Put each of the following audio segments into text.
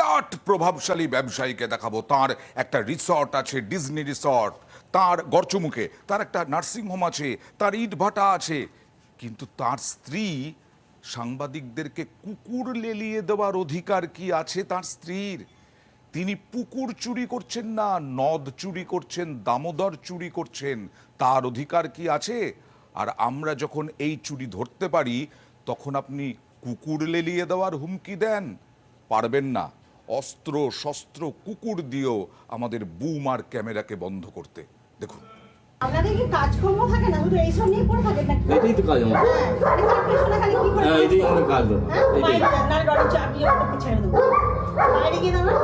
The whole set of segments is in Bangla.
বিরাট প্রভাবশালী ব্যবসায়ীকে দেখাবো। তার একটা রিসর্ট আছে, ডিজনি রিসর্ট, তার গড়চুমুখে তার একটা নার্সিংহোম আছে, তার ইটভাটা আছে, কিন্তু তার স্ত্রী সাংবাদিকদেরকে কুকুর লেলিয়ে দেওয়ার অধিকার কি আছে তার স্ত্রীর? তিনি পুকুর চুরি করছেন না, নদ চুরি করছেন, দামোদর চুরি করছেন, তার অধিকার কি আছে? আর আমরা যখন এই চুরি ধরতে পারি তখন আপনি কুকুর লেলিয়ে দেওয়ার হুমকি দেন? পারবেন না। অস্ত্র শস্ত্র কুকুর দিয়েও আমাদের বুম আর ক্যামেরাকে বন্ধ করতে। দেখুন, আপনাদের কি কাজকর্ম থাকে না, শুধু এইসব নিয়ে পড়ে থাকেন নাকি? এটাই তো কাজ আমার। আরে কার পিছনে খালি কি করে? এটাই আমার কাজ। বাইরে যান, নাহলে ডরের চাবি ওকে ছেড়ে দেবো। বাইরে গিয়ে দাঁড়ান।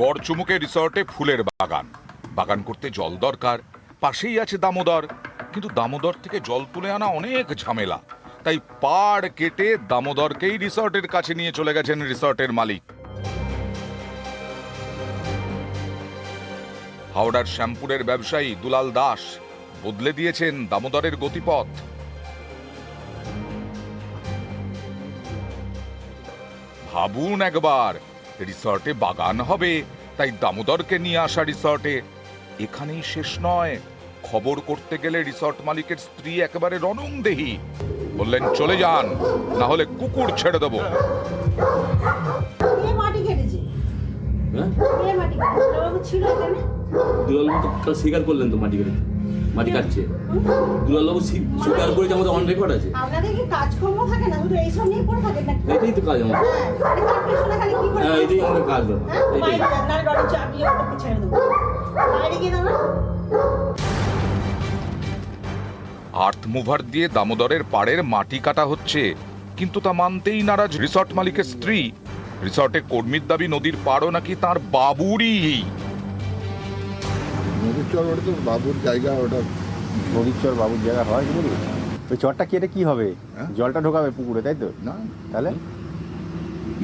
গড়চুমুকে রিসর্টে ফুলের বাগান। বাগান করতে জল দরকার, পাশেই আছে দামোদর, কিন্তু দামোদর থেকে জল তুলে আনা অনেক ঝামেলা। তাই পাড় কেটে দামোদরকেই রিসর্টের কাছে নিয়ে চলে গেছেন রিসর্টের মালিক। হাওড়ার শ্যামপুরের ব্যবসায়ী দুলাল দাস বদলে দিয়েছেন দামোদরের গতিপথ। ভাবুন একবার, রিসর্টে বাগান হবে, তাই দামোদরকে নিয়ে আসা রিসর্টে। এখানেই শেষ নয়, খবর করতে গেলে রিসর্ট মালিকের স্ত্রী একেবারে রণংদেহী। বললেন, চলে যান, না হলে কুকুর ছেড়ে দেবো। কে মাটি কেটেছে? হ্যাঁ, কে মাটি কেটেছে? বাবু ছিল এখানে? দুলালবাবু তো কাল স্বীকার করলেন তো মাটি কেটে, মাটি কাটছে। দুলালবাবু স্বীকার করেছে, আমাদের অন রেকর্ড আছে। আপনাদের কি কাজকর্ম থাকে না, শুধু এইসব নিয়ে পড়ে থাকেন নাকি? এটাই তো কাজ আমার। আরে কার পিছনে খালি কি করে? এটাই আমার কাজ। এটাই বাইরে যান, নাহলে ডরের চাবি ওকে ছেড়ে দেবো। বাইরে গিয়ে দাঁড়ান। আর্থ মুভার দিয়ে দামোদরের পাড়ের মাটি কাটা হচ্ছে, কিন্তু তা মানতেই নারাজ রিসর্ট মালিকের স্ত্রী। রিসর্টে কর্মীর দাবি নদীর পাড়ও নাকি তার বাবুরই। নদীর চর ওটা তো বাবুর জায়গা, ওটা নদীর চর বাবুর জায়গা হয় কি বলি? ওই চরটা কেটে কি হবে? হ্যাঁ? জলটা ঢোকাবে পুকুরে, তাই তো? না, তাহলে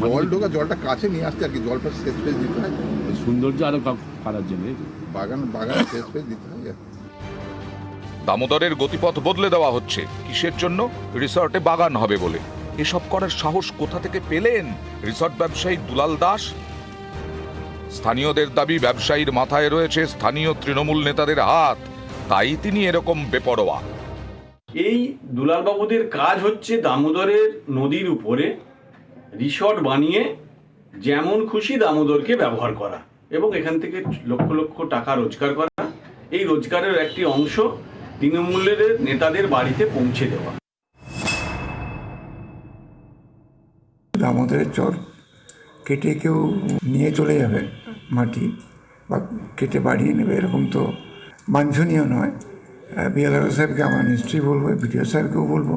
জল ঢোকা, জলটা কাছে নিয়ে আসতে আর কি, জলটা শেষ পেজ দিতে হয়, সৌন্দর্য আরো কাটার জন্য। বাগানে শেষ পেজ দিতে হয়। দামোদরের গতিপথ বদলে দেওয়া হচ্ছে কিসের জন্য? রিসর্টে বাগান হবে বলে। এসব করার সাহস কোথা থেকে পেলেন রিসর্ট ব্যবসায়ী দুলাল দাস? স্থানীয়দের দাবি, ব্যবসায়ীর মাথায় রয়েছে স্থানীয় তৃণমূল নেতাদের হাত, তাই তিনি এরকম বেপরোয়া। এই দুলালবাবুদের কাজ হচ্ছে দামোদরের নদীর উপরে রিসর্ট বানিয়ে যেমন খুশি দামোদরকে ব্যবহার করা এবং এখান থেকে লক্ষ লক্ষ টাকা রোজগার করা। এই রোজগারের একটি অংশ তৃণমূলের নেতাদের বাড়িতে পৌঁছে দেওয়া। দামোদরের চর কেটে কেউ নিয়ে চলে যাবে মাটি বা কেটে বাড়িয়ে নেবে, এরকম তো বাঞ্ছনীয় নয়। বিএলআরও সাহেবকে আমরা নিশ্চয়ই বলবো, বিডিও সাহেবকেও বলবো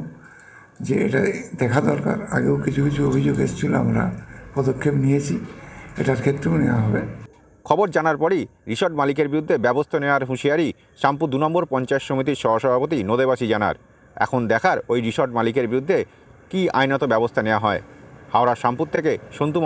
যে এটা দেখা দরকার। আগেও কিছু কিছু অভিযোগ এসেছিলো, আমরা পদক্ষেপ নিয়েছি, এটার ক্ষেত্রেও নেওয়া হবে। খবর জানার পরই রিসর্ট মালিকের বিরুদ্ধে ব্যবস্থা নেওয়ার হুঁশিয়ারি শ্যামপুর 2 নম্বর পঞ্চায়েত সমিতির সহসভাপতি নদেবাসী জানার। এখন দেখার ওই রিসর্ট মালিকের বিরুদ্ধে কী আইনত ব্যবস্থা নেওয়া হয়। হাওড়া শ্যামপুর থেকে সন্তু